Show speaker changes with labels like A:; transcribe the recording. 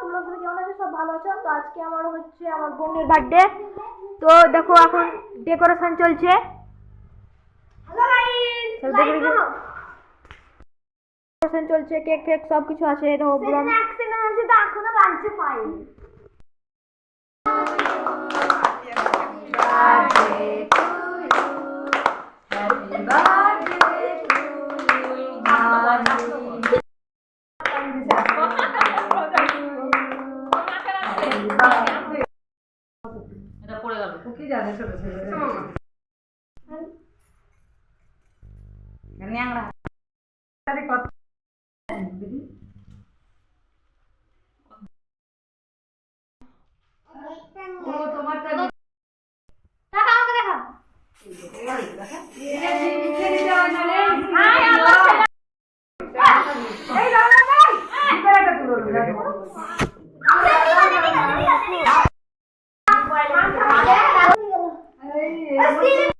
A: তোমরা সবাই কেমন আছো? সব ভালো আছো তো? আজকে আমার হচ্ছে আমার বোনের বার্থডে। তো দেখো এখন ডেকোরেশন চলছে। হ্যালো গাইস, ডেকোরেশন চলছে, কেক ফেক সব কিছু আছে। দেখো ব্লম অ্যাক্সিডেন্ট আছে তো এখনো লাগছে পাইনি।
B: এটা পড়ে গেল কি জানে ছোট ছোট ন্যাংরা আরে কত ও তোমারটা
A: দেখা আমাকে দেখা
B: এই দাঁড়া ভাই বিপরীতে তুলো
A: এই